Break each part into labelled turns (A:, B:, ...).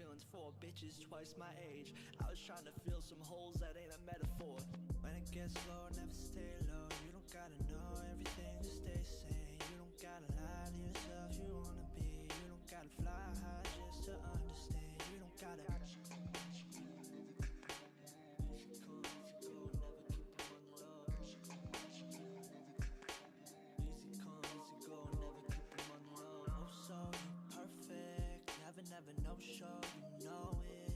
A: feelings for bitches twice my age. I was trying to fill some holes that ain't a metaphor. When it gets low, never stay low. You don't gotta know everything to stay sane. You don't gotta lie to yourself, you wanna be. You don't gotta fly high just to understand. You don't gotta never no show, you know it.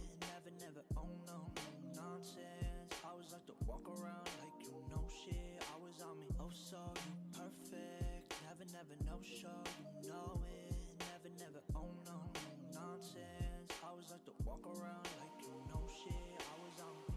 A: Never, oh no, no nonsense. I always like to walk around like you know shit. Always on me, oh so you perfect. Never no show, you know it. Never, oh no, no nonsense. I always like to walk around like you know shit. Always on me.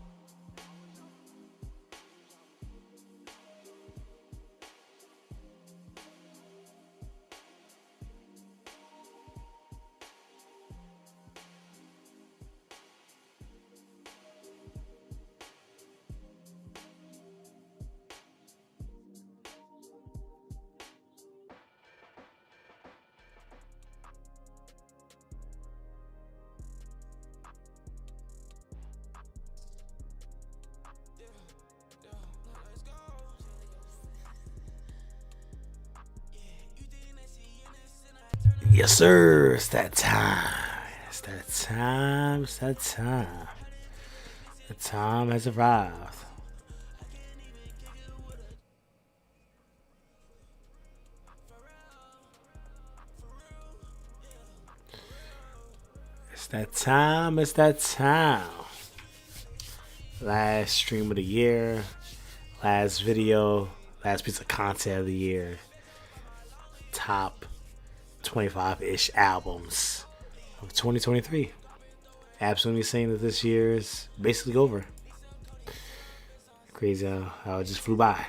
B: Yes, sir. It's that time. It's that time. It's that time. The time has arrived. It's that time. It's that time. Last stream of the year. Last video. Last piece of content of the year. Top 25-ish albums of 2023. Absolutely saying that this year is basically over. Crazy how it just flew by.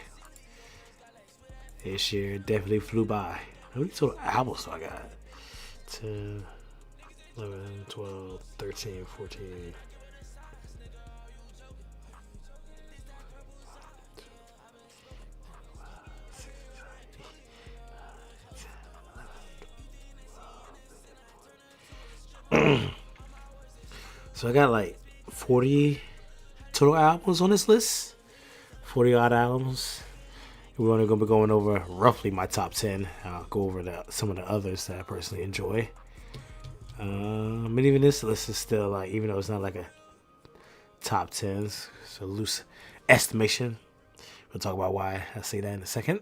B: This year definitely flew by. How many total albums do I got? 10, 11, 12, 13, 14. So I got like 40 total albums on this list. 40 odd albums. We're only going to be going over roughly my top 10. I'll go over some of the others that I personally enjoy. But even this list is still like, even though it's not like a top 10, it's a loose estimation. We'll talk about why I say that in a second.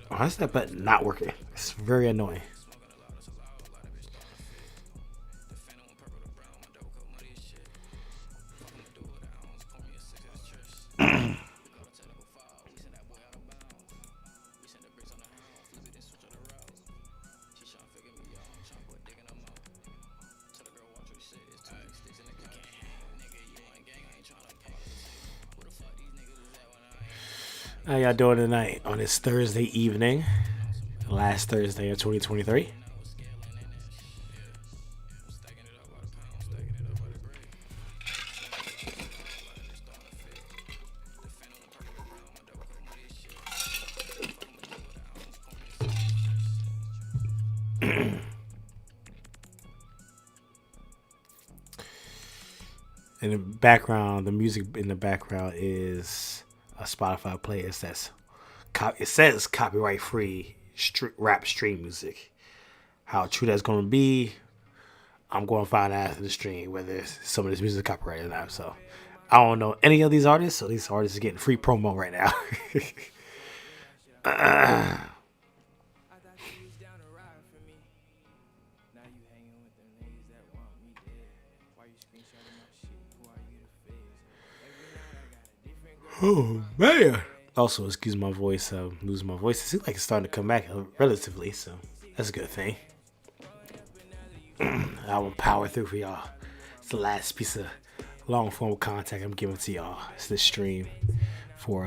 B: Why is that button not working? It's very annoying. How y'all doing tonight on this Thursday evening? Last Thursday of 2023. In the background, the music in the background is a Spotify playlist that's it says copyright free rap stream music. How true that's going to be, I'm going to find out after the stream whether some of this music is copyrighted or not. So I don't know any of these artists, so these artists are getting free promo right now. Oh man! Also, excuse my voice. I'm losing my voice. It seems like it's starting to come back relatively, so that's a good thing. I will power through for y'all. It's the last piece of long form content I'm giving to y'all. It's this stream for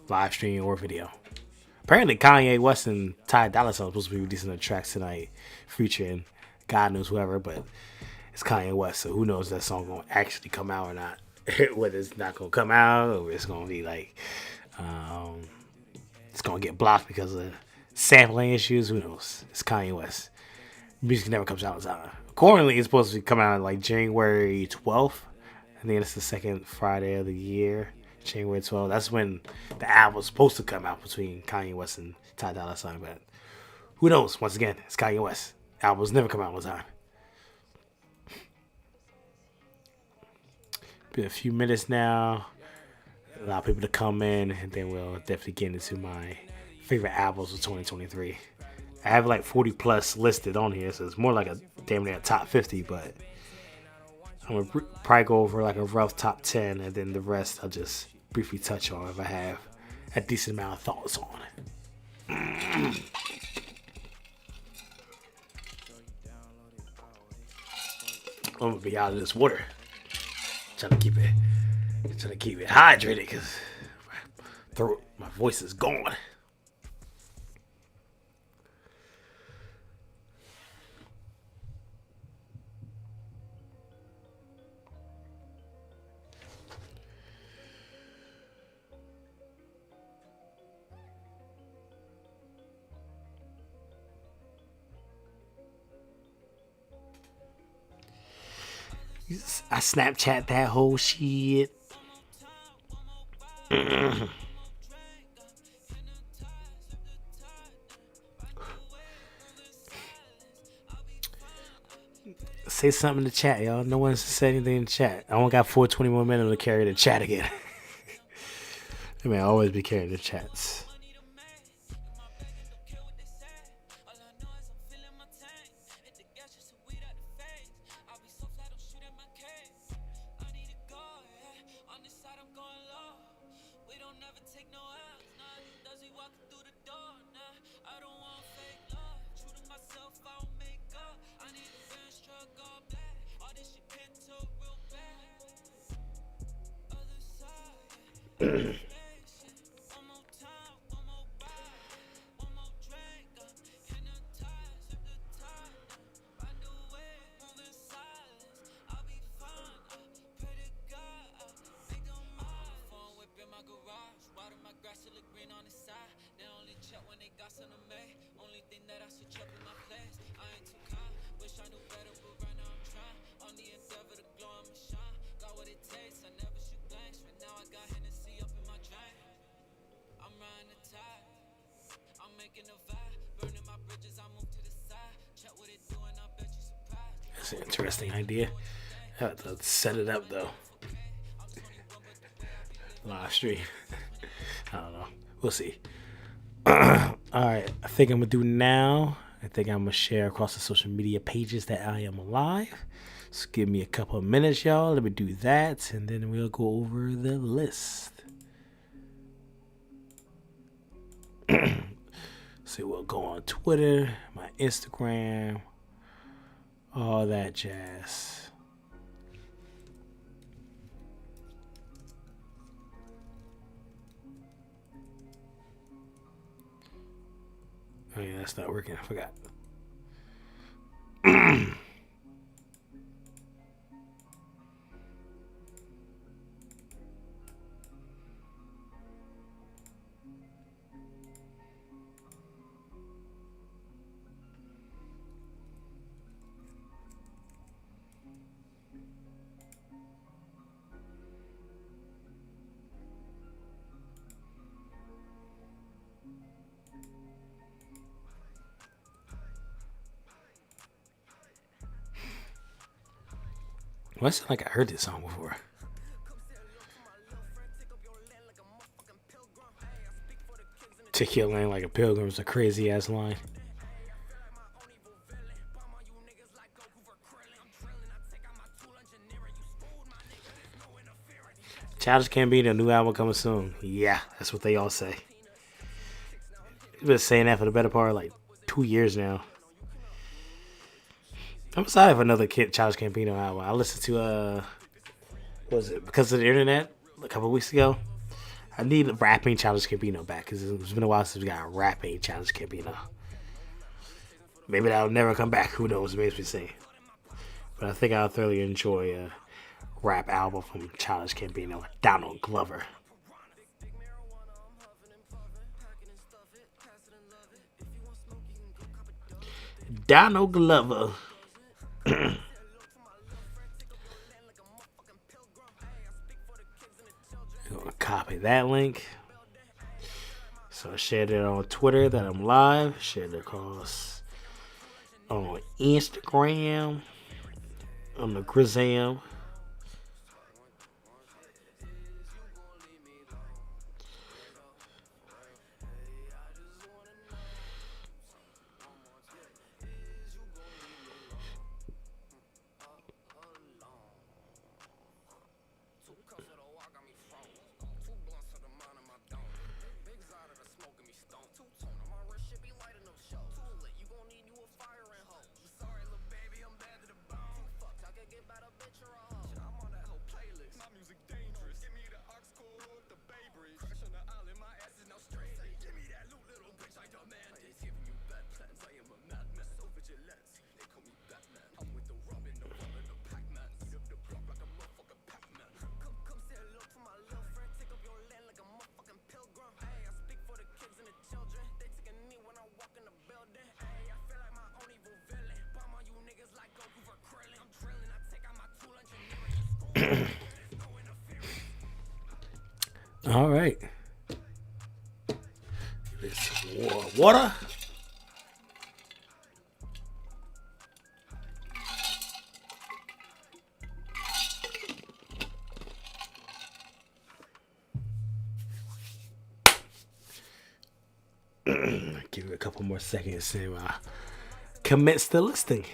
B: live stream or video. Apparently, Kanye West and Ty Dolla $ign supposed to be releasing a track tonight, featuring God knows whoever, but it's Kanye West, so who knows if that song gonna actually come out or not? Whether it's not gonna come out or it's gonna be like, it's gonna get blocked because of sampling issues. Who knows? It's Kanye West. Music never comes out on time. Accordingly, it's supposed to come out like January 12th. I think it's the second Friday of the year. January 12th. That's when the album was supposed to come out between Kanye West and Ty Dolla $ign. But who knows? Once again, it's Kanye West. Albums never come out on time. Been a few minutes now. Allow people to come in, and then we'll definitely get into my favorite albums of 2023. I have like 40 plus listed on here, so it's more like a damn near top 50, but I'm gonna probably go over like a rough top 10, and then the rest I'll just briefly touch on if I have a decent amount of thoughts on it. I'm gonna be out of this water. Trying to keep it hydrated because my voice is gone. I Snapchat that whole shit. Say something in the chat, y'all. No one's said anything in the chat. I only got 420 more minutes to carry the chat again. I mean, I always be carrying the chats. That's an interesting idea. I have to set it up though. Live stream. I don't know. We'll see. Alright, I think I'm gonna do now. I think I'm gonna share across the social media pages that I am live. So give me a couple of minutes, y'all. Let me do that, and then we'll go over the list. So we'll go on Twitter, my Instagram, all that jazz. Oh yeah, that's not working. I forgot. Well, it sounds like I heard this song before. Take your land like a pilgrim is a crazy ass line. Childish Gambino, new album coming soon. Yeah, that's what they all say. He's been saying that for the better part of like 2 years now. I'm excited for another Childish Gambino album. I listened to what was it, Because of the Internet, a couple weeks ago. I need rapping Childish Gambino back because it's been a while since we got a rapping Childish Gambino. Maybe that'll never come back. Who knows? It makes me say. But I think I'll thoroughly enjoy a rap album from Childish Gambino, Donald Glover. Donald Glover. Gonna copy that link. So I shared it on Twitter that I'm live. Shared it across on Instagram, on the Grizam. All right. Water. Give it a couple more seconds to commence the listing.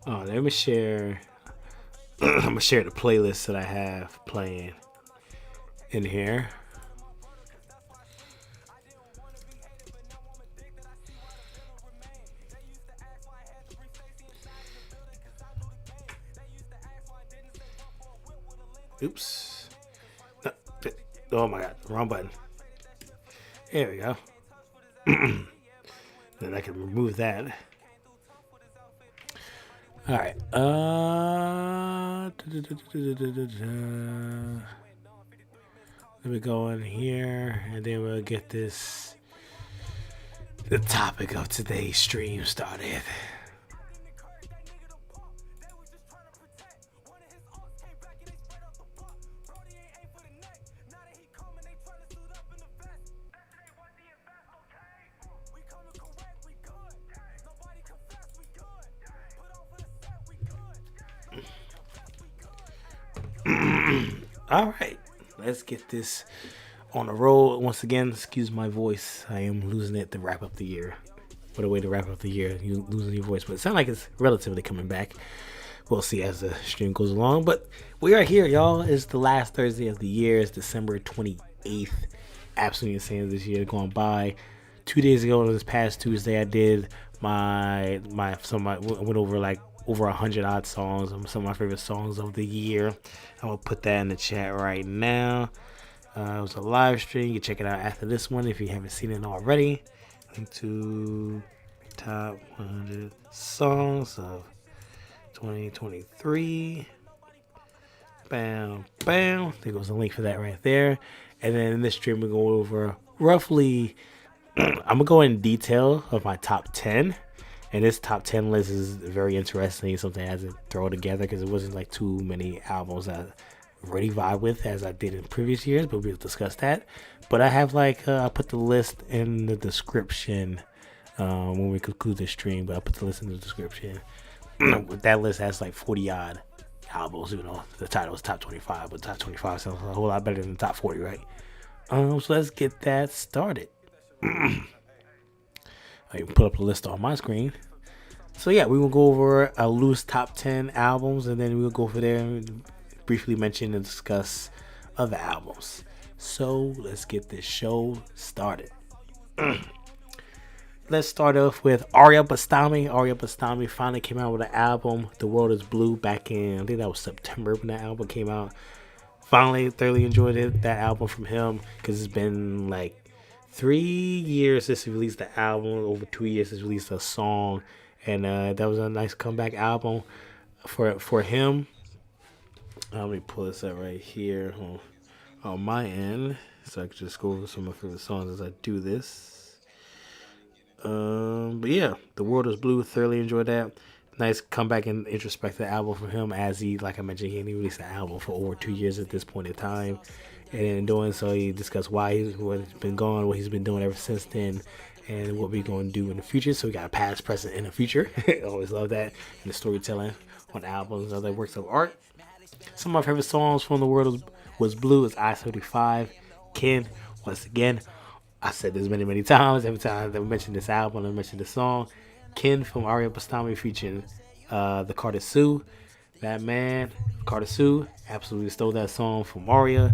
B: Oh, let me share. I'm gonna share the playlist that I have playing in here. Oops. Oh my god, wrong button. There we go. Then I can remove that. All right. Let me go in here, and then we'll get the topic of today's stream started. All right, let's get this on the road. Once again, excuse my voice. I am losing it to wrap up the year. What a way to wrap up the year. You losing your voice, but it sounds like it's relatively coming back. We'll see as the stream goes along. But we are here, y'all. It's the last Thursday of the year. It's December 28th. Absolutely insane this year going by. 2 days ago, this past Tuesday, I did I went over like over 100 odd songs, some of my favorite songs of the year. I'm gonna put that in the chat right now. It was a live stream. You can check it out after this one if you haven't seen it already. Link to top 100 songs of 2023. Bam, bam. There goes a link for that right there. And then in this stream, we go over roughly. I'm gonna go in detail of my top 10. And this top 10 list is very interesting. Something I had to throw together because it wasn't like too many albums I really vibe with as I did in previous years, but we'll discuss that. But I have I put the list in the description when we conclude the stream, but I put the list in the description. That list has like 40 odd albums, the title is top 25, but top 25 sounds a whole lot better than top 40, right? So let's get that started. I can put up a list on my screen. So yeah, we will go over a loose top 10 albums, and then we'll go over there and briefly mention and discuss other albums. So let's get this show started. Let's start off with Ariea Bastami. Ariea Bastami finally came out with an album, The World Is Blue, back in, I think that was September when that album came out. finally thoroughly enjoyed that album from him, because it's been like 3 years since he released the album, over 2 years since he released a song, and that was a nice comeback album for him. Let me pull this up right here on my end, so I can just go over some of my favorite songs as I do this. But yeah, The World Is Blue, thoroughly enjoyed that. Nice comeback and introspective album from him, as he, like I mentioned, he released an album for over 2 years at this point in time. And in doing so, he discussed what he's been going, what he's been doing ever since then, and what we're going to do in the future. So we got a past, present, and a future. Always love that. And the storytelling on albums and other works of art. Some of my favorite songs from The World was Blue is I-75, Ken, once again. I said this many times. Every time I mention this album, I mention this song. Ken from Ariea Bastami featuring the Carter Sue. That man, Carter Sue, absolutely stole that song from Ariea.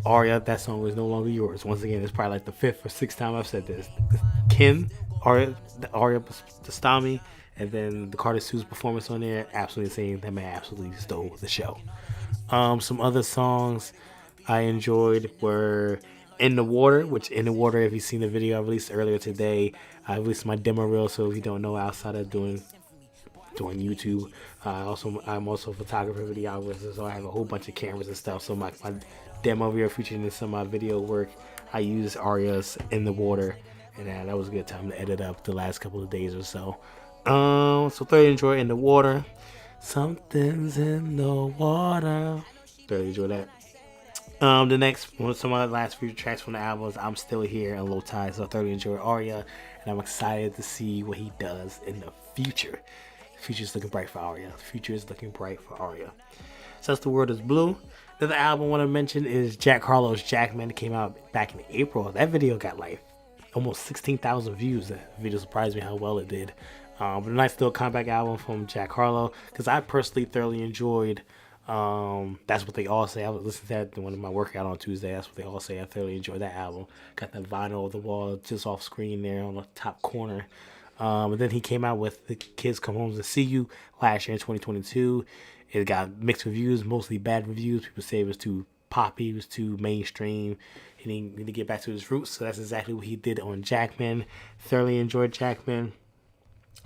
B: Ariea, that song is no longer yours. Once again, it's probably like the 5th or 6th time I've said this. Ken, Ariea Bastami, and then the Carter Sue's performance on there, absolutely insane. That man absolutely stole the show. Some other songs I enjoyed were In the Water, which In the Water, if you've seen the video I released earlier today, I released my demo reel, so if you don't know, outside of doing YouTube, I'm also a photographer, videographer, so I have a whole bunch of cameras and stuff. So my demo reel featuring some of my video work, I used Aria's In the Water, and that was a good time to edit up the last couple of days or so. So thoroughly enjoy In the Water. Something's in the water. Thoroughly enjoy that. The next one, some of the last few tracks from the album is I'm Still Here and Low Tide. So I thoroughly enjoy Ariea, and I'm excited to see what he does in the future. The future is looking bright for Ariea. The future is looking bright for Ariea. So that's The World Is Blue. The other album I want to mention is Harlow's Jackman. It came out back in April. That video got like almost 16,000 views. That video surprised me how well it did. But a nice little comeback album from Harlow, because I personally thoroughly enjoyed That's What They All Say. I was listening to that in one of my workout on Tuesday. That's What They All Say. I thoroughly enjoyed that album. Got the vinyl of the wall just off screen there on the top corner. And then he came out with The Kids Come Home to See You last year in 2022. It got mixed reviews, mostly bad reviews. People say it was too poppy, it was too mainstream. He needed to get back to his roots, so that's exactly what he did on Jackman. Thoroughly enjoyed Jackman.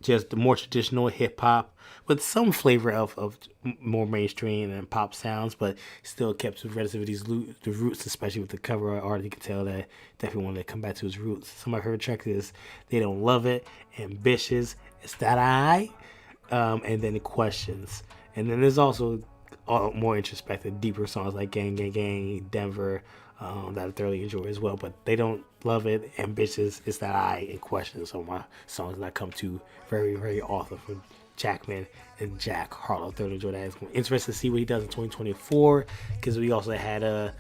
B: Just the more traditional hip hop with some flavor of more mainstream and pop sounds, but still kept relatively the roots, especially with the cover art. You can tell that definitely wanted to come back to his roots. Some of my favorite tracks is They Don't Love It, Ambitious, Is That I? And then The Questions. And then there's also more introspective, deeper songs like Gang Gang Gang, Denver, that I thoroughly enjoy as well. But They Don't Love It, Ambitious, Is That I, and Questions are my songs that I come to very often from Jackman and Harlow. Thoroughly enjoy that. It's interesting to see what he does in 2024, because we also had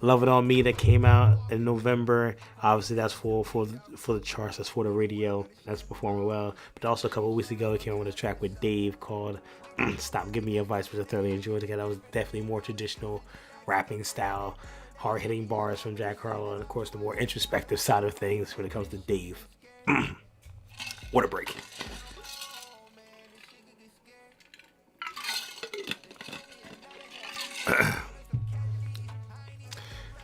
B: Love It On Me that came out in November. Obviously that's for the charts, that's for the radio, that's performing well. But also a couple of weeks ago he came out with a track with Dave called Stop Giving Me Advice, which I thoroughly enjoyed, because that was definitely more traditional rapping style, hard-hitting bars from Harlow, and of course the more introspective side of things when it comes to Dave. What a break.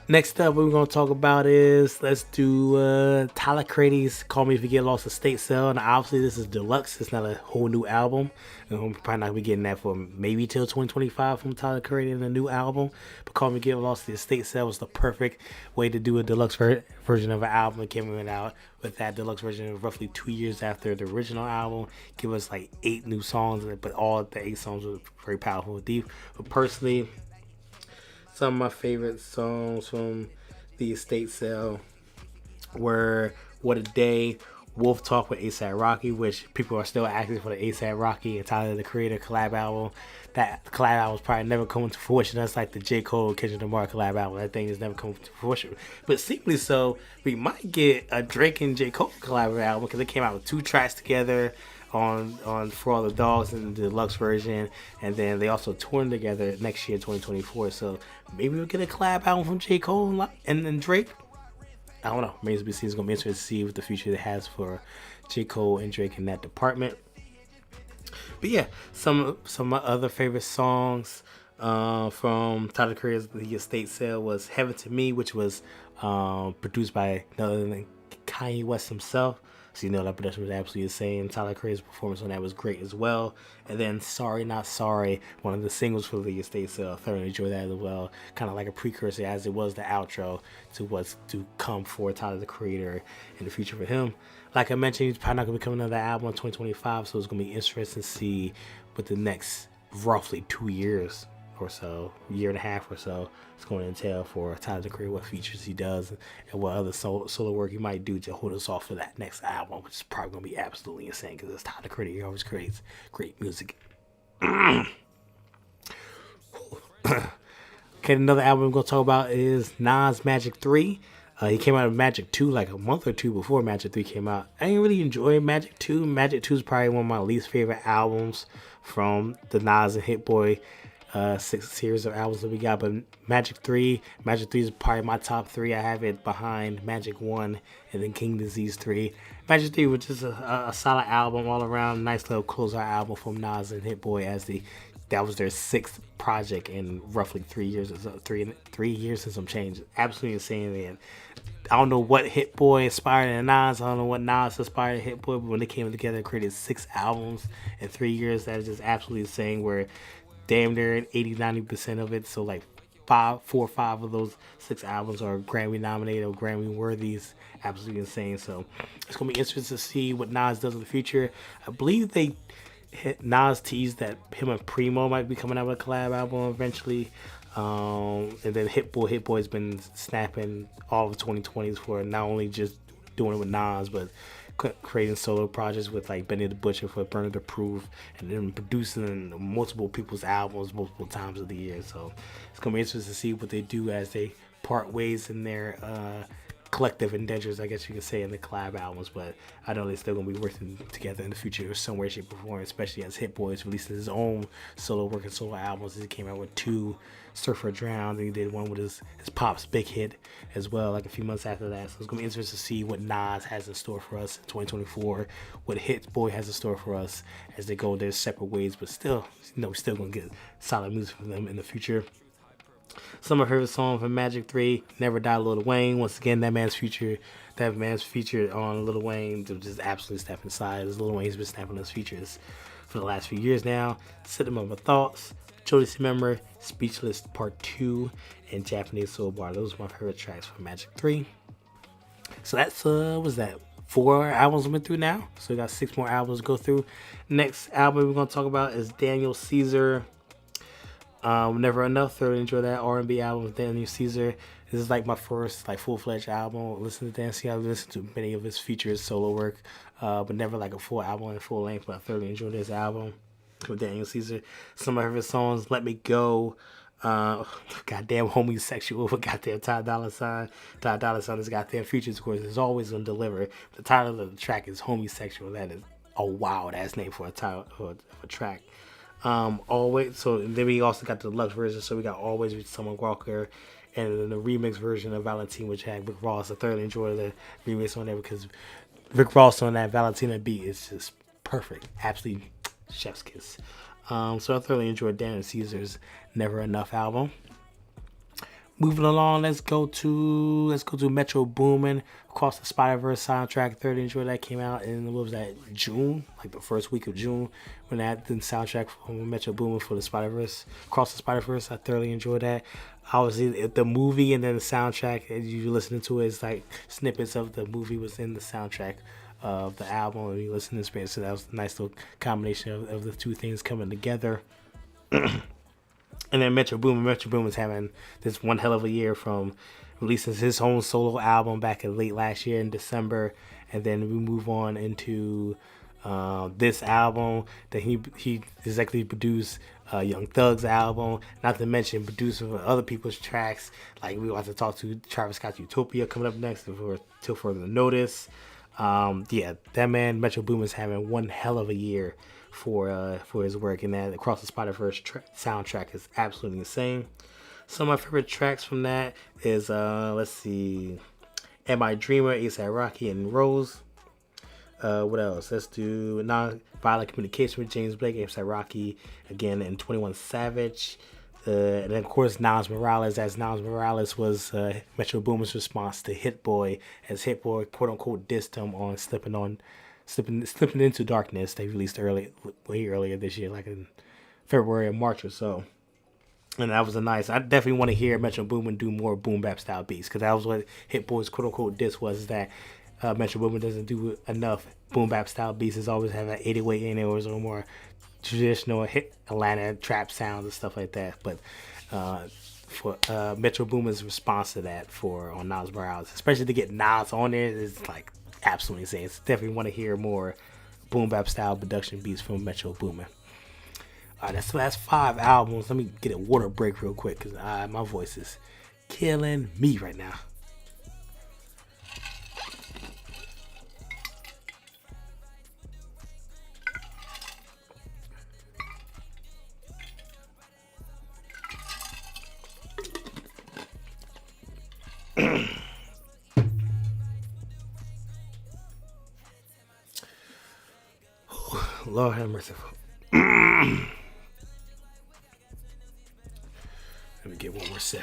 B: Next up, what we're going to talk about is, let's do Tyler Cready's Call Me If You Get Lost Estate Sale. And obviously, this is deluxe. It's not a whole new album. We're probably not going to be getting that for maybe till 2025 from Tyler Cready in a new album. But Call Me If You Get Lost, the Estate Sale was the perfect way to do a deluxe version of an album. It came out with that deluxe version roughly 2 years after the original album. Give us like 8 new songs, but all the 8 songs were very powerful and deep. But personally, some of my favorite songs from the Estate Sale were What a Day, Wolf Talk with A$AP Rocky, which people are still asking for the A$AP Rocky and Tyler the Creator collab album. That collab album is probably never coming to fruition. That's like the J. Cole, Kendrick Lamar collab album. That thing is never coming to fruition. But seemingly so, we might get a Drake and J. Cole collab album, because they came out with 2 tracks together on For All the Dogs in the deluxe version, and then they also touring together next year, 2024. So maybe we'll get a collab album from J. Cole and Drake. I don't know. Maybe it's going to be interesting to see what the future it has for J. Cole and Drake in that department. But yeah, some of my other favorite songs from Tyler Creator's The Estate Sale was Heaven to Me, which was produced by none other than Kanye West himself. So you know that production was absolutely insane. Tyler Creator's performance on that was great as well. And then Sorry Not Sorry, one of the singles for The Estate Sale. I thoroughly enjoyed that as well. Kind of like a precursor, as it was the outro to what's to come for Tyler the Creator in the future for him. Like I mentioned, he's probably not going to be coming another album in 2025, so it's going to be interesting to see what the next roughly 2 years or so, year and a half or so, it's going to entail for Tyler the Creator, what features he does and what other solo work he might do to hold us off for that next album, which is probably going to be absolutely insane because it's Tyler the Creator. He always creates great music. Okay, another album we're going to talk about is Nas Magic 3. He came out of Magic 2 like a month or two before Magic 3 came out. I didn't really enjoy Magic 2. Magic 2 is probably one of my least favorite albums from the Nas and Hit Boy 6 series of albums that we got. But Magic 3 is probably my top 3. I have it behind Magic 1 and then King Disease 3. Magic 3 was just a solid album all around. Nice little closeout album from Nas and Hit Boy that was their 6th project in roughly 3 years. Three years and some change. Absolutely insane. And I don't know what Hit Boy inspired in Nas. I don't know what Nas inspired Hit Boy. But when they came together and created 6 albums in 3 years, that is just absolutely insane. Where damn near 80-90% of it. So like 4 or 5 of those 6 albums are Grammy nominated or Grammy worthies. Absolutely insane. So it's gonna be interesting to see what Nas does in the future. I believe Nas teased that him and Primo might be coming out with a collab album eventually. And then Hit Boy's been snapping all of 2020s for not only just doing it with Nas, but creating solo projects with like Benny the Butcher for Burner the Proof, and then producing multiple people's albums multiple times of the year. So it's gonna be interesting to see what they do as they part ways in their collective endeavors, I guess you could say, in the collab albums. But I know they're still gonna be working together in the future some way, shape, or form, especially as Hit Boy is releasing his own solo work and solo albums. He came out with 2, Surfer Drowned, and he did one with his Pop's big hit as well, like a few months after that. So it's gonna be interesting to see what Nas has in store for us in 2024, what Hit Boy has in store for us as they go their separate ways, but still, we're still gonna get solid music from them in the future. Some of my favorite songs from Magic 3, Never Die, Lil Wayne. Once again, that man's featured on Lil Wayne. Just absolutely snapping sides. Lil Wayne's been snapping those features for the last few years now. Cinema Thoughts, Jodeci Member, Speechless Part 2, and Japanese Soul Bar. Those are my favorite tracks from Magic 3. So that's, what's that? 4 albums we went through now. So we got 6 more albums to go through. Next album we're going to talk about is Daniel Caesar. Never Enough. Thoroughly enjoy that R&B album with Daniel Caesar. This is like my first like full-fledged album. Listen to Daniel Caesar. I've listened to many of his features, solo work, but never like a full album in full length. But I thoroughly enjoyed this album with Daniel Caesar. Some of his songs, Let Me Go, goddamn Homosexual with goddamn Ty Dolla $ign. Ty Dolla $ign is goddamn features, of course, is always gonna deliver. The title of the track is Homosexual. That is a wild ass name for a title of a track. Always. So then we also got the deluxe version. So we got Always with Summer Walker, and then the remix version of Valentine, which had Rick Ross. I thoroughly enjoyed the remix on there because Rick Ross on that Valentina beat is just perfect, absolutely chef's kiss. So I thoroughly enjoyed Daniel Caesar's Never Enough album. Moving along, let's go to Metro Boomin, Across the Spiderverse soundtrack. Thoroughly enjoyed that. Came out in, what was that, June, like the first week of June, when that the soundtrack from Metro Boomin for the Spiderverse, Across the Spiderverse. I thoroughly enjoyed that. Obviously, the movie and then the soundtrack, as you listening to it, is like snippets of the movie was in the soundtrack of the album, and you listen to it. So that was a nice little combination of the two things coming together. And then Metro Boomin is having this one hell of a year, from releasing his own solo album back in late last year in December, and then we move on into this album that he exactly produced, Young Thug's album, not to mention producing other people's tracks. Like we want to talk to Travis Scott's Utopia coming up next till further notice. Yeah, that man Metro Boomin is having one hell of a year for his work, and that Across the Spiderverse soundtrack is absolutely insane. Some of my favorite tracks from that is let's see, Am I Dreamer, A$AP Rocky and Rose. What else? Let's do Non-Violent Communication with James Blake, A$AP Rocky again, and 21 Savage. And then of course Nas Morales, as Nas Morales was Metro Boomin's response to Hit Boy, as Hit Boy quote unquote dissed him on slipping into darkness. They released way earlier this year, like in February or March or so. And that was a nice. I definitely want to hear Metro Boomin do more boom bap style beats, because that was what Hit Boy's quote unquote diss was, is that Metro Boomin doesn't do enough boom bap style beats. It's always have an 808 in it, or some more traditional hit Atlanta trap sounds and stuff like that. But for Metro Boomin's response to that on Nas Morales, especially to get Nas on there, is like absolutely insane. So definitely want to hear more boom bap style production beats from Metro Boomin. Alright, that's 5 albums. Let me get a water break real quick, because my voice is killing me right now. Lord have mercy. Let me get one more sip.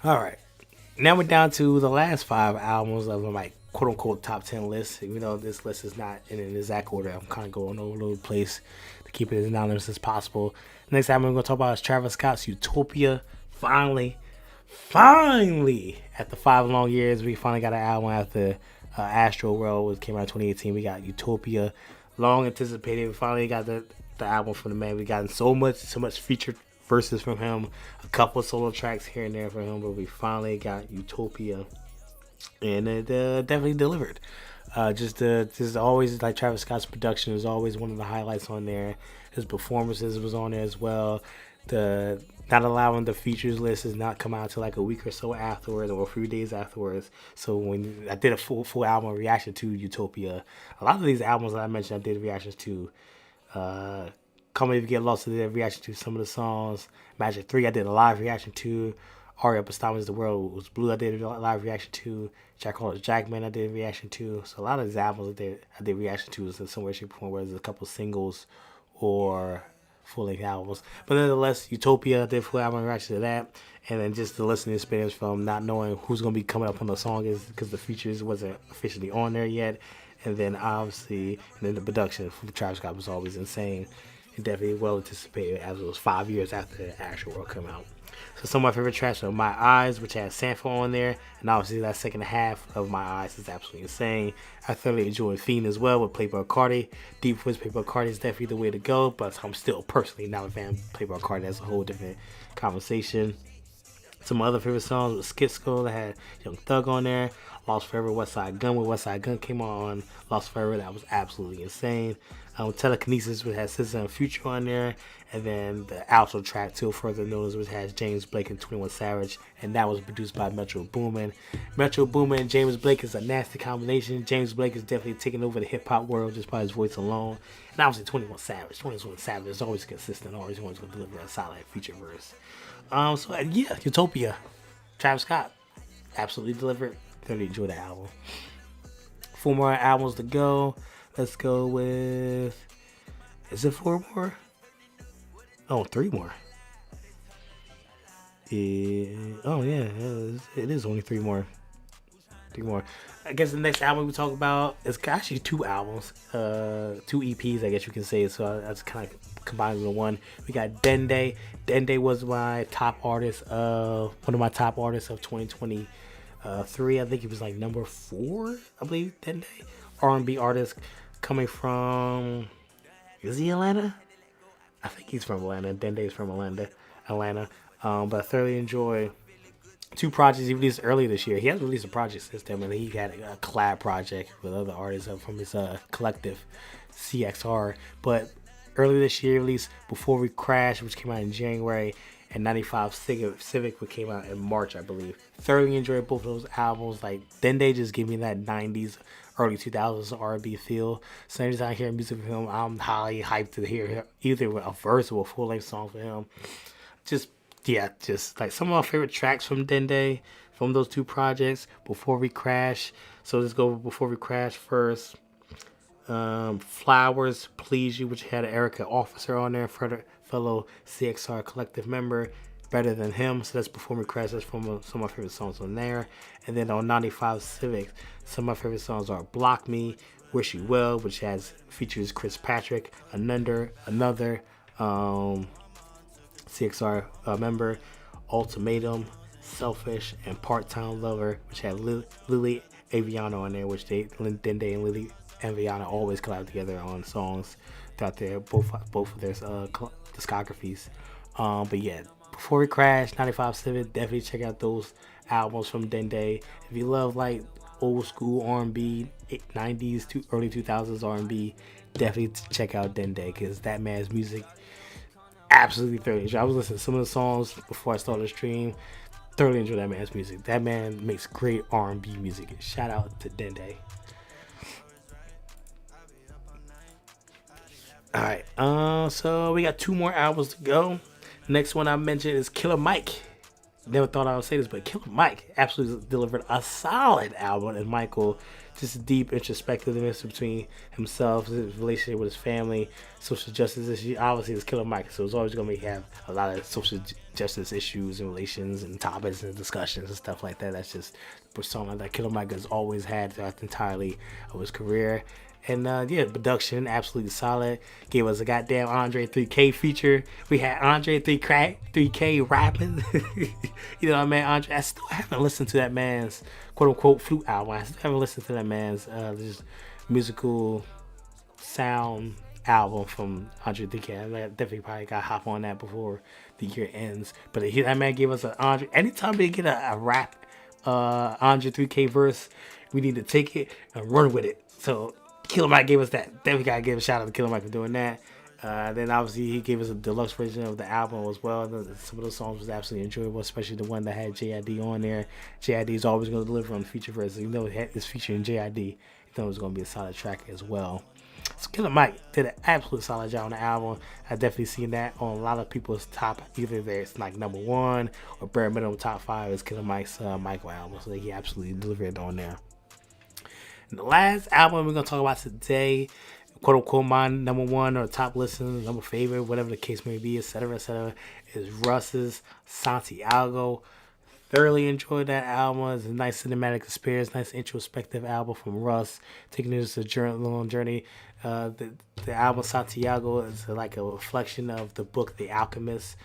B: All right. Now we're down to the last 5 albums of my quote unquote top 10 list. Even though this list is not in an exact order, I'm kind of going all over the place to keep it as anonymous as possible. The next album I'm going to talk about is Travis Scott's Utopia. Finally, after 5 long years, we finally got an album after Astro World, which came out in 2018. We got Utopia, long anticipated. We finally got the album from the man. We got so much featured verses from him, a couple of solo tracks here and there from him, but we finally got Utopia, and it definitely delivered. Just always, like, Travis Scott's production is always one of the highlights on there. His performances was on there as well. The not allowing the features list has not come out until like a week or so afterwards, or a few days afterwards. So when I did a full album reaction to Utopia, a lot of these albums that I mentioned I did reactions to. Come If You Get Lost, I did a reaction to some of the songs. Magic 3 I did a live reaction to. Ariea Pastrana's The World Was Blue I did a live reaction to. Jackman I did a reaction to. So a lot of these albums I did reaction to is in some way, shape, or form, whether it's a couple singles or full-length albums. But nonetheless, Utopia, I did full album reaction to that. And then just the listening experience from not knowing who's going to be coming up on the song, is because the features wasn't officially on there yet. And then obviously, the production from Travis Scott was always insane. And definitely well anticipated, as it was 5 years after the actual world came out. So some of my favorite tracks are My Eyes, which has Sanford on there, and obviously that second half of My Eyes is absolutely insane. I thoroughly enjoyed Fiend as well with Playboi Carti. Deep Voice Playboi Carti is definitely the way to go, but I'm still personally not a fan of Playboi Carti. That's a whole different conversation. Some other favorite songs with Skitsko that had Young Thug on there. Lost Forever, Westside Gun, when Westside Gun came on. Lost Forever, that was absolutely insane. Telekinesis, which has SZA and Future on there. And then the outro track, Till Further Notice, which has James Blake and 21 Savage. And that was produced by Metro Boomin. Metro Boomin and James Blake is a nasty combination. James Blake is definitely taking over the hip-hop world just by his voice alone. And obviously 21 Savage. 21 Savage is always consistent, always going to deliver a solid feature verse. Utopia. Travis Scott absolutely delivered. Really enjoyed the album. 4 more albums to go. Let's go with... Is it 4 more? Oh, 3 more. It is only 3 more. 3 more. I guess the next album we talk about is actually 2 albums. 2 EPs, I guess you can say. So that's kind of combined into one. We got Dende. Dende was one of my top artists of 2023. I think he was like number 4, I believe. Dende, R&B artist coming from, is he Atlanta? I think he's from Atlanta. Dende is from Atlanta. But I thoroughly enjoy 2 projects he released earlier this year. He hasn't released a project since then, and he had a collab project with other artists from his collective CXR. But earlier this year, he released Before We Crash, which came out in January, and 95 Civic, which came out in March, I believe. Thoroughly enjoyed both of those albums. Like, Dende just gave me that 90s, early 2000s R&B feel. So anytime I hear music from him, I'm highly hyped to hear either a verse or a full-length song from him. Just yeah, just like some of my favorite tracks from Dende, from those two projects, Before We Crash. So let's go Before We Crash first. Flowers, Please You, which had Erica Officer on there, fellow CXR collective member, Better Than Him. So that's Before We Crash. That's from some of my favorite songs on there. And then on 95 Civic, some of my favorite songs are Block Me, Wish You Well, which features Chris Patrick, another CXR member, Ultimatum, Selfish, and Part-Time Lover, which had Lily Aviano on there, which Dende and Lily Aviano always collab together on songs throughout their both of their discographies. But yeah, Before We Crash, 95 Civic, definitely check out those albums from Dende. If you love like old school R&B, 90s to early 2000s R&B, definitely check out Dende, because that man's music absolutely thoroughly. I was listening to some of the songs before I started the stream. Thoroughly enjoy that man's music. That man makes great R&B music. Shout out to Dende. Alright, so we got 2 more albums to go. Next one I mentioned is Killer Mike. Never thought I would say this, but Killer Mike absolutely delivered a solid album. And Michael, just deep introspectiveness between himself, his relationship with his family, social justice issues. Obviously, it's Killer Mike, so it's always going to have a lot of social justice issues and relations and topics and discussions and stuff like that. That's just the persona that Killer Mike has always had throughout entirely of his career. And yeah, production absolutely solid. Gave us a goddamn Andre 3K feature. We had Andre 3K rapping. You know what I mean? Andre, I still haven't listened to that man's quote unquote flute album. I still haven't listened to that man's just musical sound album from Andre 3K. I definitely probably got to hop on that before the year ends. But that man gave us an Andre. Anytime we get a rap Andre 3K verse, we need to take it and run with it. So Killer Mike gave us that. Definitely gotta give a shout out to Killer Mike for doing that. Then obviously he gave us a deluxe version of the album as well. Some of those songs was absolutely enjoyable, especially the one that had JID on there. JID is always going to deliver on the feature verse. You know it's featuring JID. You know it was going to be a solid track as well. So Killer Mike did an absolute solid job on the album. I definitely seen that on a lot of people's top, either there's like number 1 or bare minimum top 5 is Killer Mike's MIYGL album. So he absolutely delivered on there. And the last album we're going to talk about today, quote unquote my number 1 or top listen, number favorite, whatever the case may be, etc., is Russ's Santiago. Thoroughly enjoyed that album. It's a nice cinematic experience, nice introspective album from Russ, taking us a long journey. The album Santiago is like a reflection of the book The Alchemist.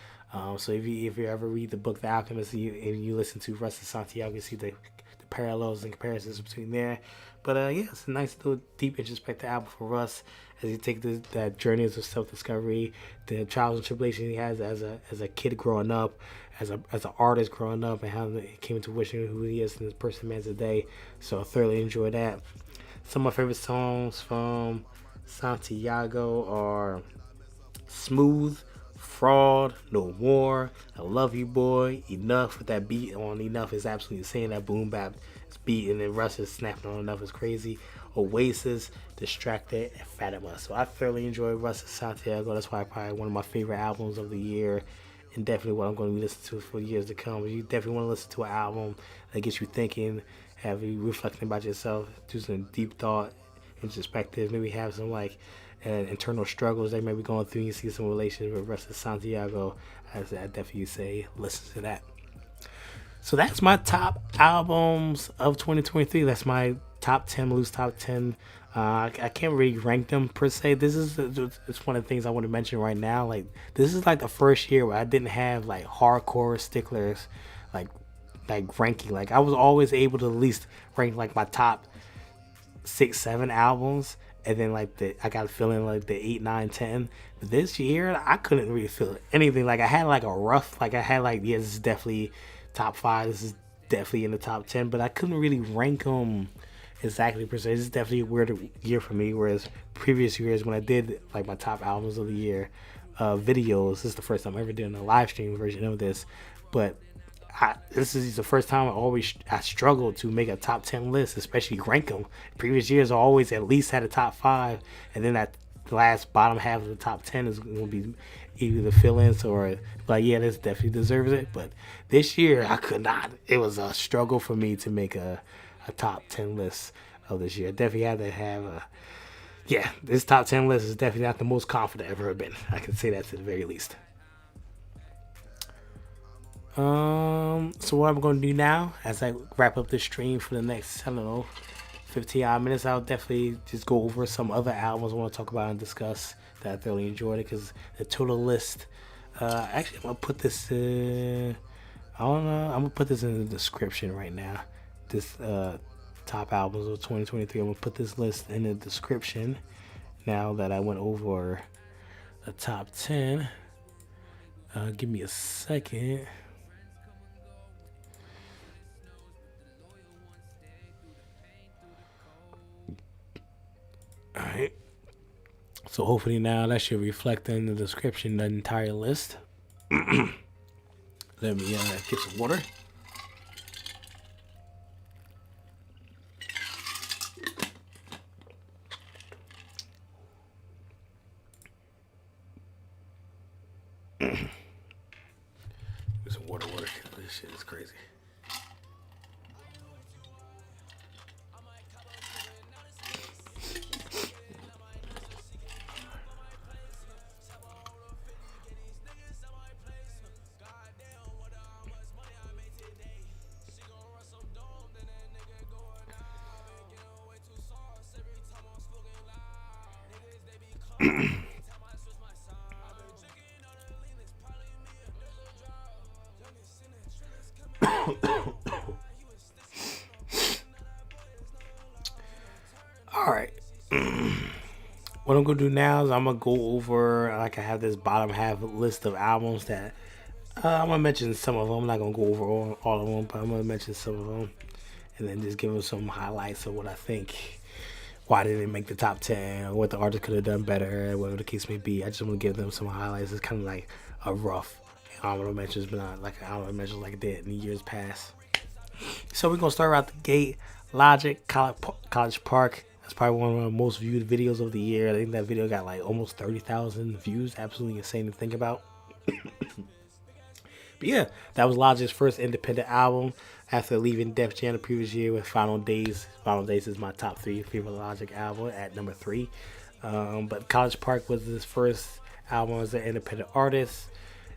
B: So if you ever read the book The Alchemist and you listen to Russ's Santiago, you see the parallels and comparisons between there. But yeah, it's a nice little deep introspective album for Russ as he takes that journey of self-discovery, the trials and tribulations he has as a kid growing up, as an artist growing up, and how he came into wishing who he is and his person man today. So I thoroughly enjoyed that. Some of my favorite songs from Santiago are Smooth, Fraud, No More, I Love You Boy, Enough. With that beat on Enough is absolutely insane. That boom bap beat and then Russ is snapping on Enough is crazy. Oasis, Distracted, and Fatima. So I thoroughly enjoy Russ's Santiago. That's why probably one of my favorite albums of the year, and definitely what I'm going to be listening to for years to come. You definitely want to listen to an album that gets you thinking, have you reflecting about yourself, do some deep thought, introspective, maybe have some like internal struggles they may be going through. You see some relations with Russ's Santiago. I definitely say listen to that. So that's my top albums of 2023. That's my top 10, loose top 10. I can't really rank them per se. It's one of the things I want to mention right now. Like, this is like the first year where I didn't have like hardcore sticklers, like ranking. Like, I was always able to at least rank like my top 6, 7 albums, and then like I got a feeling like the 8, 9, 10. But this year I couldn't really feel anything. Like, I had like a rough, like I had like, yeah, this is definitely top 5. This is definitely in the top 10, but I couldn't really rank them exactly per se. This is definitely a weird year for me, whereas previous years when I did like my top albums of the year videos, this is the first time I'm ever doing a live stream version of this, but this is the first time I struggled to make a top 10 list, especially rank them. Previous years I always at least had a top 5, and then that the last bottom half of the top 10 is going to be either the fill-ins or like, yeah, this definitely deserves it. But this year, I could not. It was a struggle for me to make a top 10 list of this year. Definitely had to have a. Yeah, this top 10 list is definitely not the most confident I've ever been. I can say that to the very least. So what I'm going to do now, as I wrap up the stream for the next, I don't know, 15 odd minutes, I'll definitely just go over some other albums I want to talk about and discuss that I thoroughly enjoyed it, because the total list, actually I'm going to put this in, I don't know, I'm going to put this in the description right now, this top albums of 2023. I'm going to put this list in the description now that I went over the top 10. Give me a second. Alright, so hopefully now that should reflect in the description the entire list. Let me get some water. Get some water. This shit is crazy. Alright. What I'm going to do now is I'm going to go over, like I have this bottom half list of albums that I'm going to mention some of them. I'm not going to go over all of them, but I'm going to mention some of them. And then just give them some highlights of what I think, why they didn't make the top 10, or what the artist could have done better, whatever the case may be. I just want to give them some highlights. It's kind of like a rough honorable mentions, but not like an honorable mentions like I did in years past. So we're going to start out the gate. Logic, College Park. That's probably one of the most viewed videos of the year. I think that video got like almost 30,000 views. Absolutely insane to think about. But yeah, that was Logic's first independent album after leaving Def Jam the previous year with Final Days. Final Days is my top 3 favorite Logic album at number 3. But College Park was his first album as an independent artist.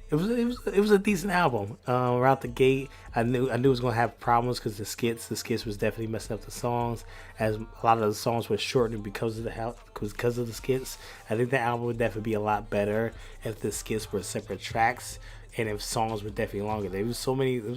B: It was a decent album. Right out the gate, I knew it was gonna have problems because the skits was definitely messing up the songs, as a lot of the songs were shortened because of the skits. I think the album would definitely be a lot better if the skits were separate tracks and if songs were definitely longer. There was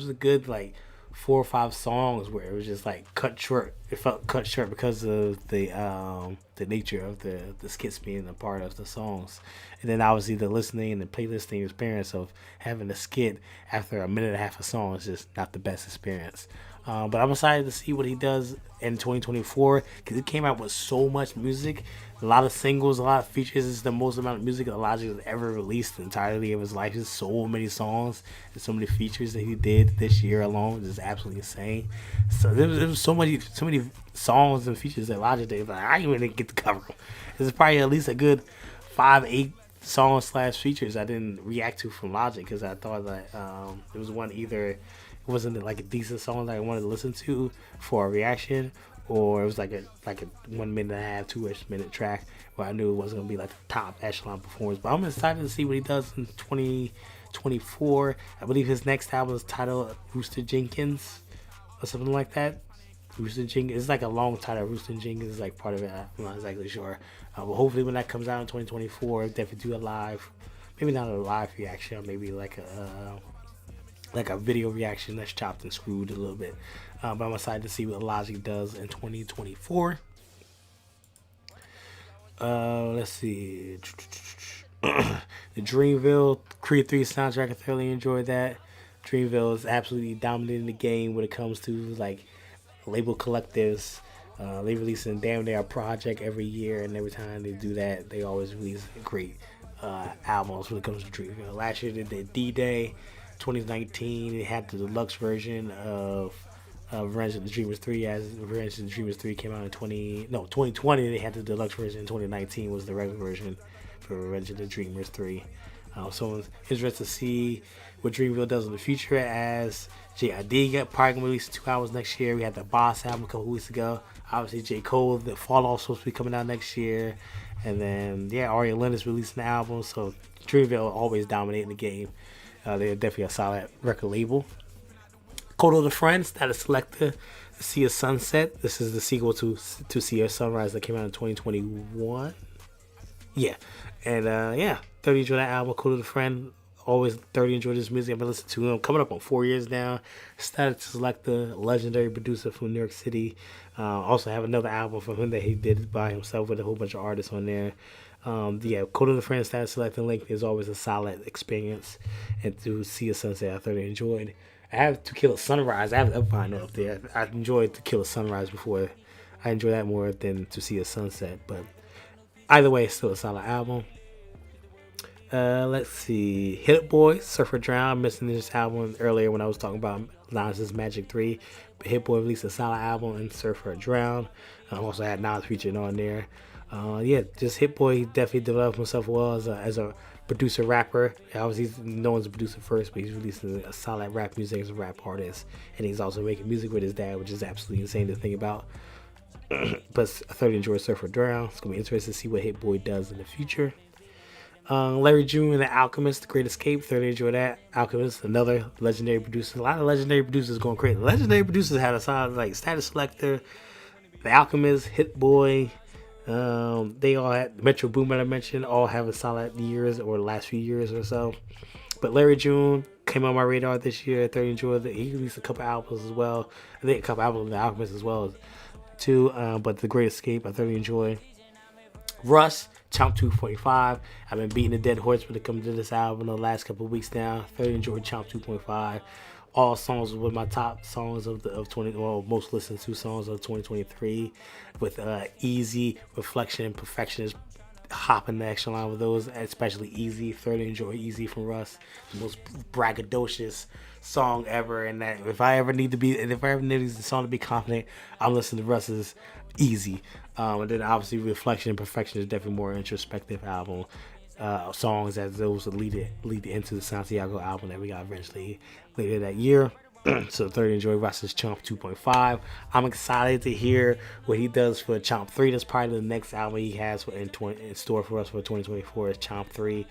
B: a good like 4 or 5 songs where it was just like cut short. It felt cut short because of the nature of the skits being a part of the songs. And then obviously the listening and the playlisting experience of having a skit after a minute and a half of song is just not the best experience. But I'm excited to see what he does in 2024 because he came out with so much music, a lot of singles, a lot of features. It's the most amount of music that Logic has ever released entirely of his life. There's so many songs and so many features that he did this year alone. It's absolutely insane. So there was so many songs and features that Logic did, but I didn't even get to cover them. There's probably at least a good 5-8 songs / features I didn't react to from Logic because I thought that it was one either it wasn't like a decent song that I wanted to listen to for a reaction, or it was like a 1 minute and a half, 2-ish minute track where I knew it wasn't gonna be like the top echelon performance. But I'm excited to see what he does in 2024. I believe his next album is titled Rooster Jenkins or something like that. Rooster Jenkins, it's like a long title. Rooster Jenkins is like part of it. I'm not exactly sure. But hopefully when that comes out in 2024, definitely do a live, maybe not a live reaction, maybe like a video reaction that's chopped and screwed a little bit. But I'm excited to see what Logic does in 2024. Let's see. The Dreamville Creed 3 soundtrack, I thoroughly enjoyed that. Dreamville is absolutely dominating the game when it comes to like label collectives. They release a damn near project every year, and every time they do that, they always release great albums when it comes to Dreamville. Last year they did D-Day. 2019 they had the deluxe version of Revenge of the Dreamers 3, as Revenge of the Dreamers 3 came out in 2020. They had the deluxe version. 2019 was the regular version for Revenge of the Dreamers 3. So I'm interested to see what Dreamville does in the future, as J.I.D. probably going to release 2 albums next year. We had the Boss album a couple weeks ago. Obviously, J. Cole, the Fall Off supposed to be coming out next year. And then, Ariea is releasing the album. So Dreamville always dominating the game. They're definitely a solid record label. Kodo the Friend, Status Selector, See a Sunset. This is the sequel to See a Sunrise that came out in 2021. Yeah. And, thoroughly enjoy that album. Kodo the Friend. Always thoroughly enjoy this music. I've been listening to him. Coming up on 4 years now. Status Selector, legendary producer from New York City. Also have another album from him that he did by himself with a whole bunch of artists on there. Kodo the Friend, Status Selector, Link is always a solid experience. And to See a Sunset, I thoroughly enjoyed. I have To Kill a Sunrise. I have a vinyl up there. I enjoyed To Kill a Sunrise before. I enjoy that more than To See a Sunset. But either way, it's still a solid album. Let's see. Hit It Boy, Surfer Drown. I'm missing this album earlier when I was talking about Nas' Magic 3. But Hit Boy released a solid album and Surfer Drown. Also had Nas featured on there. Just Hit Boy, he definitely developed himself well as a producer rapper. Obviously, no one's a producer first, but he's releasing a solid rap music as a rap artist. And he's also making music with his dad, which is absolutely insane to think about. But I thoroughly enjoyed Surfer Drown. It's going to be interesting to see what Hit Boy does in the future. Larry June and The Alchemist, The Great Escape. Thoroughly enjoy that. Alchemist, another legendary producer. A lot of legendary producers going crazy. Legendary producers had a solid, like Status Selector, The Alchemist, Hit Boy. They all had Metro Boomin, I mentioned, all having solid years or the last few years or so. But Larry June came on my radar this year. I thoroughly enjoyed it. He released a couple albums as well. I think a couple albums of The Alchemist as well too. But The Great Escape, I thoroughly enjoyed. Russ, Chomp 2.5. I've been beating a dead horse when it comes to this album the last couple of weeks now. Thoroughly enjoyed Chomp 2.5. All songs were my top songs of 20, well, most listened to songs of 2023, with Easy, Reflection, and Perfection is hopping the extra line with those, especially Easy. Thoroughly enjoy Easy from Russ, the most braggadocious song ever. And that if I ever need the song to be confident, I'm listening to Russ's Easy. And then obviously Reflection and Perfection is definitely more introspective album. Songs as those that lead into the Santiago album that we got eventually later that year. So thoroughly enjoy Russ's Chomp 2.5. I'm excited to hear what he does for Chomp 3. That's probably the next album he has in store for us for 2024 is Chomp 3.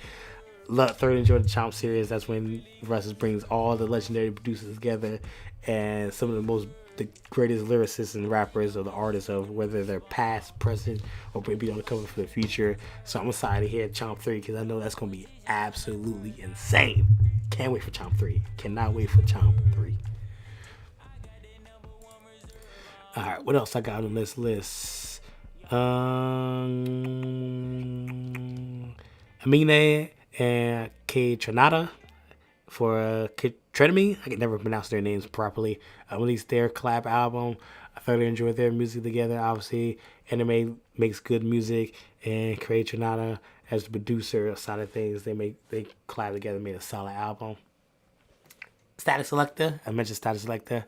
B: Thoroughly enjoy the Chomp series. That's when Russ brings all the legendary producers together and some of the greatest lyricists and rappers or the artists of whether they're past, present, or maybe on the cover for the future. So I'm excited to hear Chomp 3 because I know that's going to be absolutely insane. Can't wait for Chomp 3. Cannot wait for Chomp 3. Alright, what else I got on this list? Amine and K Trinata for Trinity. I can never pronounce their names properly. Released their collab album. I thoroughly enjoyed their music together. Obviously, Anime makes good music, and K Trinata as the producer side of things, they collab together, made a solid album. Status Selector, I mentioned Status Selector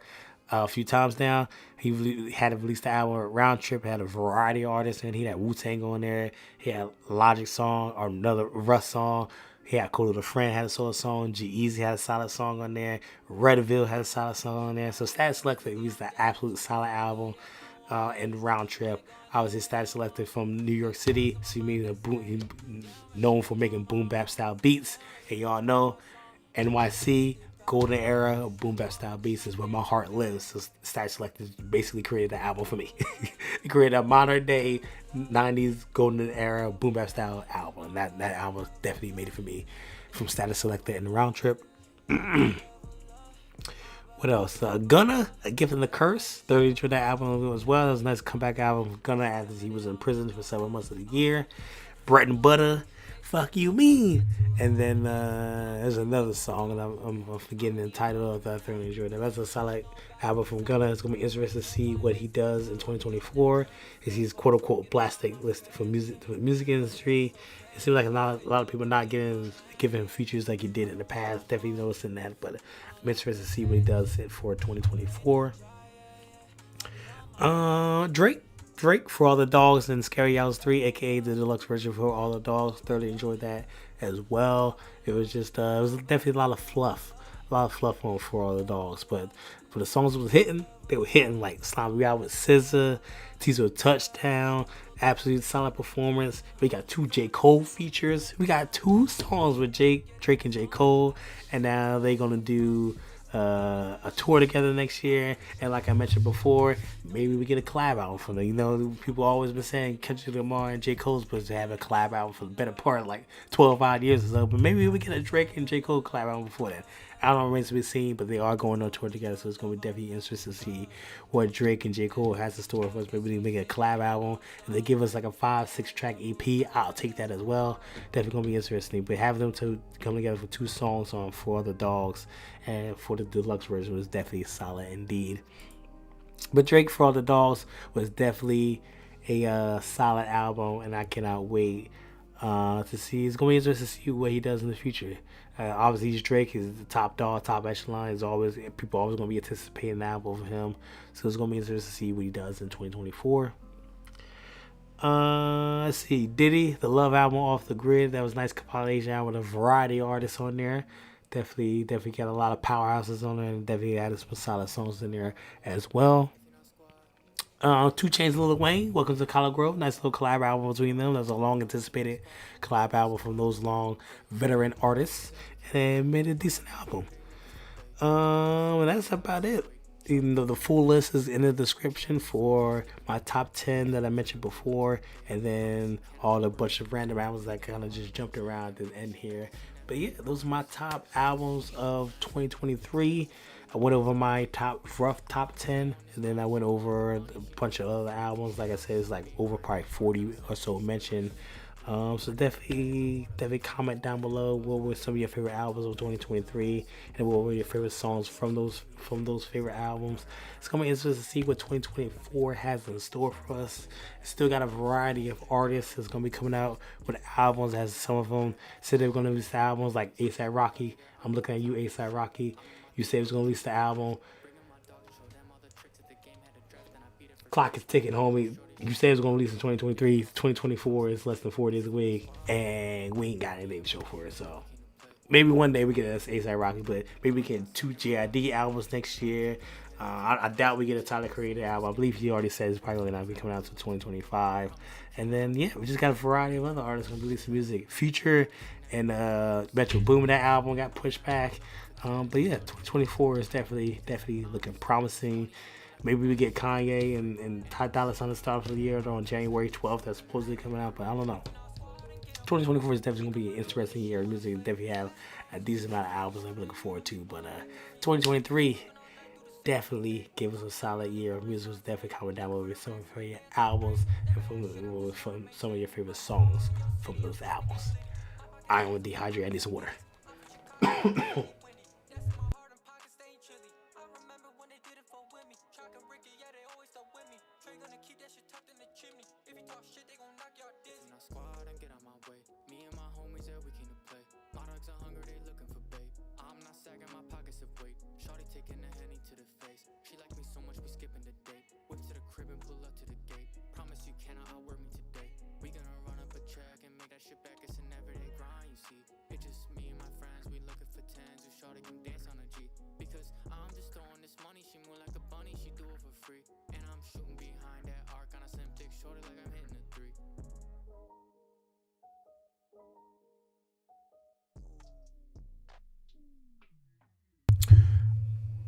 B: a few times now. He had released the album Round Trip, had a variety of artists, and he had Wu-Tang on there. He had Logic song, or another Russ song. He had Kodo the Friend had a solo song. G-Eazy had a solid song on there. Redville had a solid song on there. So Status Selector released an absolute solid album. And Round Trip, I was his Status Selector from New York City. So he's known for making boom bap style beats. And y'all know NYC, golden era of boom bap style beats is where my heart lives. So Status Selector basically created the album for me. He created a modern day 90s golden era boom bap style album. That album definitely made it for me from Status Selector and Round Trip. What else? Gunna, A Gift and the Curse. Thoroughly enjoyed that album as well. It was a nice comeback album from Gunna after he was in prison for several months of the year. Bread and Butter, Fuck You Mean. And then there's another song, and I'm forgetting the title of that. I thoroughly enjoyed that. That's a solid album from Gunna. It's going to be interesting to see what he does in 2024. Is he's quote unquote blasting listed for the music industry. It seems like a lot of people not giving him features like he did in the past. Definitely noticing that, but I'm interested to see what he does for 2024. Drake for All the Dogs and Scary Hours 3, aka the deluxe version for All the Dogs. Thoroughly enjoyed that as well. It was just it was definitely a lot of fluff. On For All the Dogs, but for the songs that was hitting, they were hitting like Slime We Out with SZA, Teaser Touchdown, absolute solid performance. We got 2 J. Cole features. We got 2 songs with Drake and J. Cole, and now they're gonna do a tour together next year. And like I mentioned before, maybe we get a collab album from them. You know, people always been saying Kendrick Lamar and J. Cole's supposed to have a collab album for the better part of like 12 odd years or so, but maybe we get a Drake and J. Cole collab album before that. I don't know, remains to be seen, but they are going on tour together, so it's going to be definitely interesting to see what Drake and J. Cole has in store for us. Maybe they make a collab album, and they give us like a 5-6 track EP. I'll take that as well. Definitely going to be interesting. But having them to come together for 2 songs on For the Dogs and for the deluxe version was definitely solid indeed. But Drake For All the Dogs was definitely a solid album, and I cannot wait to see. It's going to be interesting to see what he does in the future. Obviously, he's Drake. He's the top dog, top echelon. People always going to be anticipating an album from him. So it's going to be interesting to see what he does in 2024. Let's see. Diddy, the Love album, Off the Grid. That was a nice compilation album with a variety of artists on there. Definitely got a lot of powerhouses on there, and definitely had some solid songs in there as well. 2 Chainz and Lil Wayne, Welcome to College Grove. Nice little collab album between them. That was a long anticipated collab album from those long veteran artists, and made a decent album. And that's about it. Even though the full list is in the description for my top 10 that I mentioned before, and then all the bunch of random albums that kind of just jumped around and end here. But yeah, those are my top albums of 2023. I went over my rough top 10, and then I went over a bunch of other albums. Like I said, it's like over probably 40 or so mentioned. So definitely comment down below what were some of your favorite albums of 2023, and what were your favorite songs from those favorite albums. It's gonna be interesting to see what 2024 has in store for us. It's still got a variety of artists that's gonna be coming out with albums. As some of them said they were gonna release albums, like A$AP Rocky. I'm looking at you, A$AP Rocky. You said it was gonna release the album. Clock is ticking, homie. You said it was gonna release in 2023. 2024 is less than 4 days away, and we ain't got anything to show for it. So maybe one day we get an A$AP Rocky, but maybe we get 2 JID albums next year. I doubt we get a Tyler Creator album. I believe he already said it's probably not be coming out until 2025. And then yeah, we just got a variety of other artists gonna release some music. Future and Metro Boomin, that album got pushed back. But yeah, 2024 is definitely looking promising. Maybe we get Kanye and Ty Dolla $ign to start for the year on January 12th. That's supposedly coming out, but I don't know. 2024 is definitely going to be an interesting year. Music definitely have a decent amount of albums I'm looking forward to. But 2023 definitely gave us a solid year. Music was definitely coming down with some of your favorite albums and from some of your favorite songs from those albums. I am dehydrated. I need some water.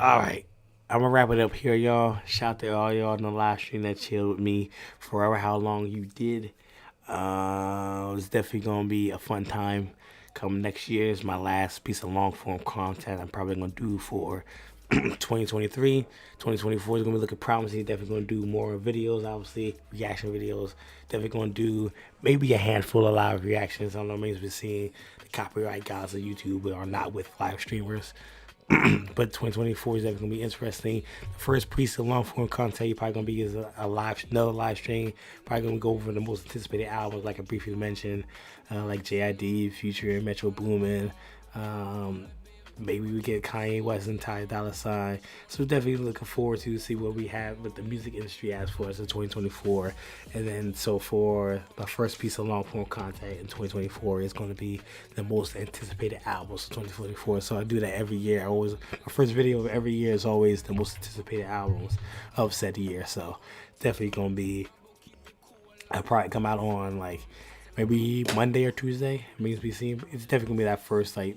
B: All right, I'm gonna wrap it up here, y'all. Shout out to all y'all on the live stream that chilled with me for how long you did. It's definitely gonna be a fun time. Come next year is my last piece of long form content I'm probably gonna do for 2023. 2024 is gonna be looking promising. Definitely gonna do more videos, obviously reaction videos. Definitely gonna do maybe a handful of live reactions. I don't know, maybe we're seeing the copyright guys of YouTube are not with live streamers. But 2024 is definitely going to be interesting. The first piece of long form content you're probably going to be is another live stream. Probably going to go over the most anticipated albums, like I briefly mentioned, like JID, Future, Metro Boomin, Maybe we get Kanye West and Ty Dolla $ign. So definitely looking forward to see what we have with the music industry as for us in 2024. And then so for my first piece of long form content in 2024 is going to be the most anticipated albums of 2024. So I do that every year. My first video of every year is always the most anticipated albums of said year. So definitely going to be, I'll probably come out on like maybe Monday or Tuesday. It's definitely going to be that first like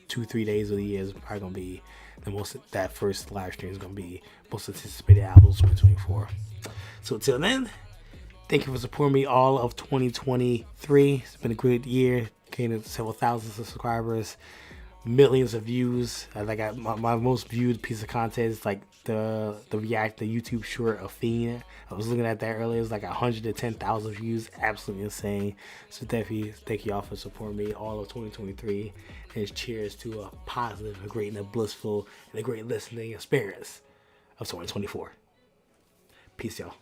B: 2-3 days of the year is probably gonna be that first live stream is gonna be most anticipated albums 2024. So until then, thank you for supporting me all of 2023. It's been a great year, gained several thousand subscribers, millions of views. I got my most viewed piece of content is like the YouTube short of Fiend. I was looking at that earlier. It's like 110,000 views. Absolutely insane. So definitely thank you all for supporting me all of 2023. And cheers to a positive, a great, and a blissful, and a great listening experience of 2024. Peace, y'all.